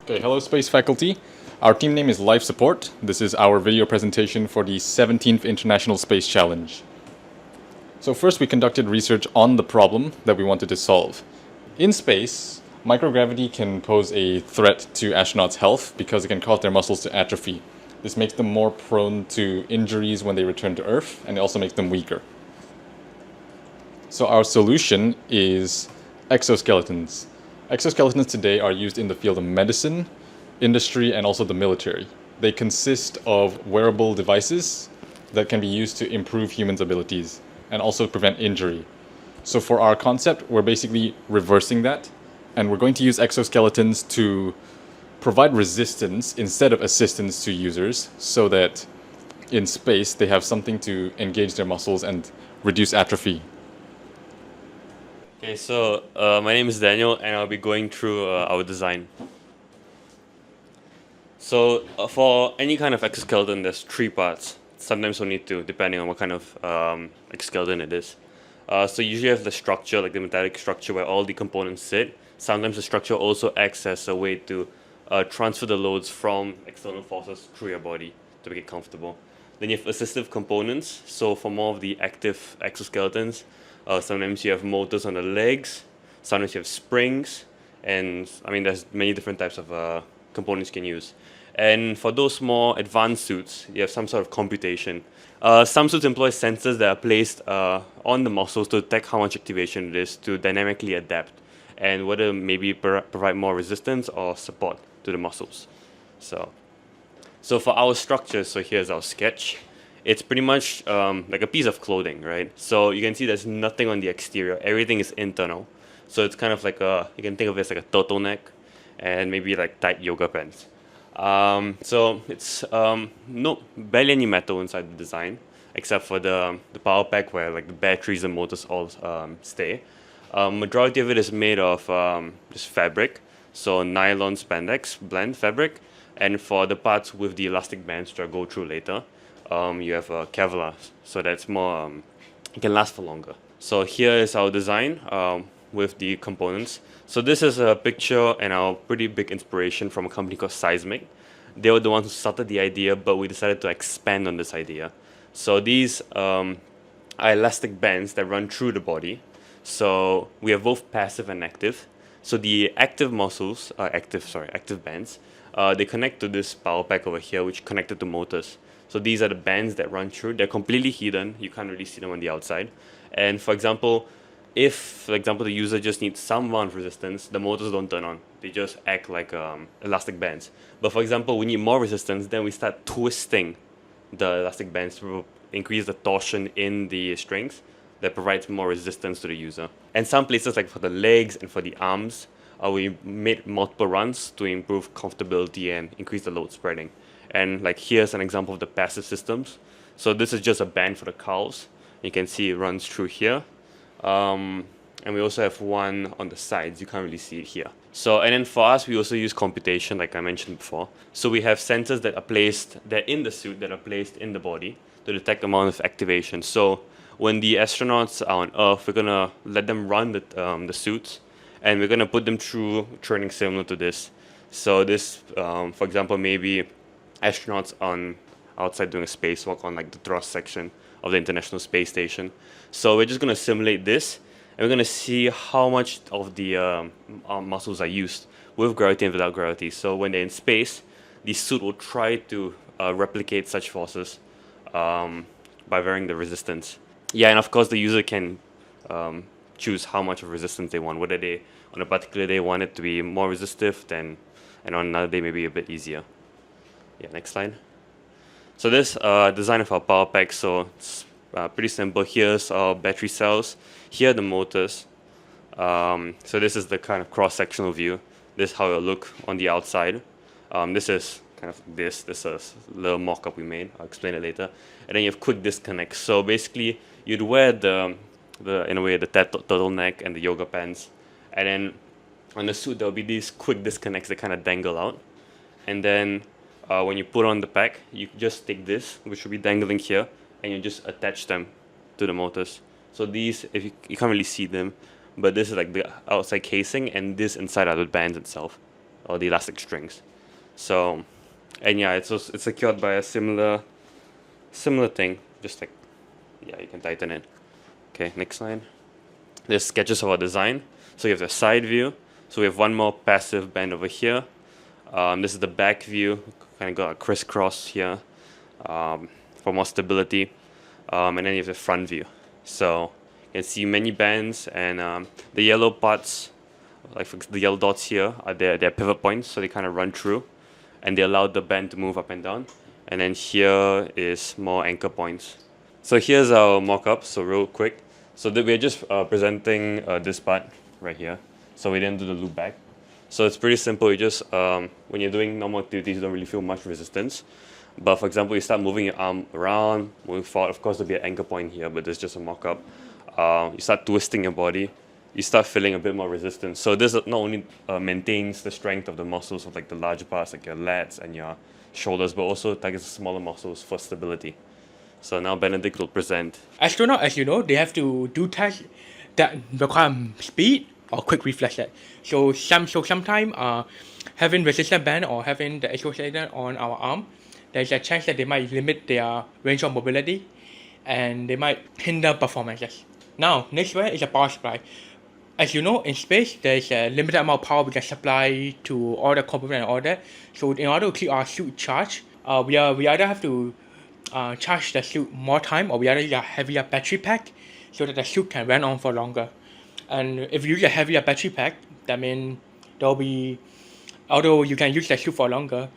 Okay, hello Space Faculty. Our team name is Life Support. This is our video presentation for the 17th International Space Challenge. So first we conducted research on the problem that we wanted to solve. In space, microgravity can pose a threat to astronauts' health because it can cause their muscles to atrophy. This makes them more prone to injuries when they return to Earth, and it also makes them weaker. So our solution is exoskeletons. Exoskeletons today are used in the field of medicine, industry, and also the military. They consist of wearable devices that can be used to improve humans' abilities and also prevent injury. So for our concept, we're basically reversing that, and we're going to use exoskeletons to provide resistance instead of assistance to users so that in space they have something to engage their muscles and reduce atrophy. Okay, so my name is Daniel, and I'll be going through our design. So for any kind of exoskeleton, there's three parts. Sometimes only two, depending on what kind of exoskeleton it is. So usually you have the structure, like the metallic structure where all the components sit. Sometimes the structure also acts as a way to transfer the loads from external forces through your body to make it comfortable. Then you have assistive components. So for more of the active exoskeletons, sometimes you have motors on the legs, sometimes you have springs, and I mean there's many different types of components you can use. And for those more advanced suits, you have some sort of computation. Some suits employ sensors that are placed on the muscles to detect how much activation it is to dynamically adapt and whether maybe provide more resistance or support to the muscles. So for our structure, so here's our sketch. It's pretty much like a piece of clothing, right? So you can see there's nothing on the exterior. Everything is internal. So it's kind of like you can think of it as like a turtleneck and maybe like tight yoga pants. So it's barely any metal inside the design, except for the power pack where like the batteries and motors all stay. Majority of it is made of just fabric, so nylon spandex blend fabric, and for the parts with the elastic bands, which I'll go through later, you have Kevlar, so that's more it can last for longer. So here is our design with the components. So this is a picture and our pretty big inspiration from a company called Seismic. They were the ones who started the idea, but we decided to expand on this idea. So these are elastic bands that run through the body. So we have both passive and active. So the active muscles, active bands, they connect to this power pack over here, which connected to motors. So these are the bands that run through. They're completely hidden. You can't really see them on the outside. And for example, if, for example, the user just needs some amount of resistance, the motors don't turn on. They just act like elastic bands. But for example, we need more resistance, then we start twisting the elastic bands to increase the torsion in the strings that provides more resistance to the user. And some places, like for the legs and for the arms, we made multiple runs to improve comfortability and increase the load spreading. And like here's an example of the passive systems. So this is just a band for the cowls. You can see it runs through here. And we also have one on the sides. You can't really see it here. So, and then for us, we also use computation, like I mentioned before. So we have sensors that are placed, that in the suit, that are placed in the body to detect the amount of activation. So when the astronauts are on Earth, we're gonna let them run the suits, and we're gonna put them through training similar to this. So this, for example, maybe astronauts on outside doing a spacewalk on like the thrust section of the International Space Station. So we're just going to simulate this, and we're going to see how much of the our muscles are used with gravity and without gravity. So when they're in space, the suit will try to replicate such forces by varying the resistance. Yeah, and of course the user can choose how much of resistance they want, whether they on a particular day want it to be more resistive than, and on another day maybe a bit easier. Yeah, next slide. So this design of our power pack, so it's pretty simple. Here's our battery cells. Here are the motors. So this is the kind of cross-sectional view. This is how it'll look on the outside. This is kind of this. This is a little mock-up we made. I'll explain it later. And then you have quick disconnects. So basically, you'd wear the in a way the turtleneck and the yoga pants, and then on the suit there'll be these quick disconnects that kind of dangle out, and then when you put on the pack, you just take this, which will be dangling here, and you just attach them to the motors. So these, if you can't really see them, but this is like the outside casing, and this inside are the bands itself or the elastic strings. So, and yeah, it's secured by a similar thing. Just like, yeah, you can tighten it. Okay, next slide. There's sketches of our design. So you have the side view. So we have one more passive band over here. This is the back view. Kind of got a crisscross here for more stability. And then you have the front view. So you can see many bands, and the yellow parts, like for the yellow dots here, are their pivot points. So they kind of run through, and they allow the band to move up and down. And then here is more anchor points. So here's our mock-up. So real quick. So we're just presenting this part right here. So we didn't do the loop back. So it's pretty simple. You just, when you're doing normal activities, you don't really feel much resistance. But for example, you start moving your arm around, moving forward. Of course, there'll be an anchor point here, but there's just a mock-up. You start twisting your body. You start feeling a bit more resistance. So this not only maintains the strength of the muscles of like the larger parts, like your lats and your shoulders, but also targets the smaller muscles for stability. So now Benedict will present. Astronauts, as you know, they have to do tasks that require speed or quick reflexes. So sometimes having resistance band or having the exoskeleton on our arm, there's a chance that they might limit their range of mobility and they might hinder performances. Now, next one is a power supply. As you know, in space, there's a limited amount of power we can supply to all the components and all that. So in order to keep our suit charged, we either have to charge the suit more time, or we either use a heavier battery pack so that the suit can run on for longer. And if you use a heavier battery pack, that means there'll be, although you can use the suit for longer,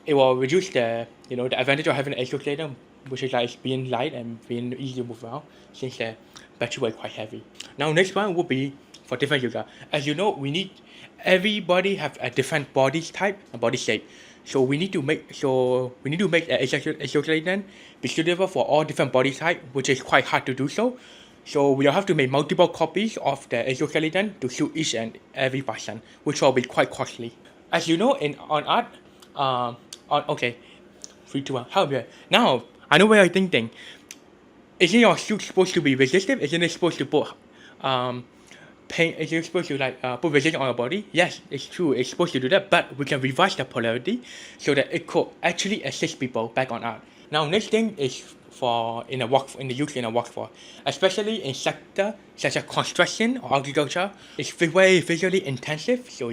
it will reduce the advantage of having an exoskeleton, which is like being light and being easy to move around, since the battery weight is quite heavy. Now next one will be for different user. As you know, everybody have a different body type and body shape. So we need to make an exoskeleton be suitable for all different body type, which is quite hard to do so. So we'll have to make multiple copies of the exoskeleton to suit each and every person, which will be quite costly. As you know, on art, okay, 3, 2, 1. Now I know what you're thinking. Isn't your suit supposed to be resistive? Isn't it supposed to put paint? Is it supposed to put resistance on your body? Yes, it's true. It's supposed to do that, but we can reverse the polarity so that it could actually assist people back on art. Now, next thing is in the use in a workforce, especially in sector such as construction or agriculture. It's very visually intensive, so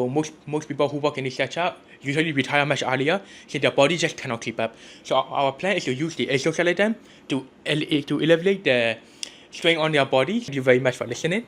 most people who work in this sector usually retire much earlier, so their body just cannot keep up. So our plan is to use the exoskeleton to alleviate the strain on their body. Thank you very much for listening.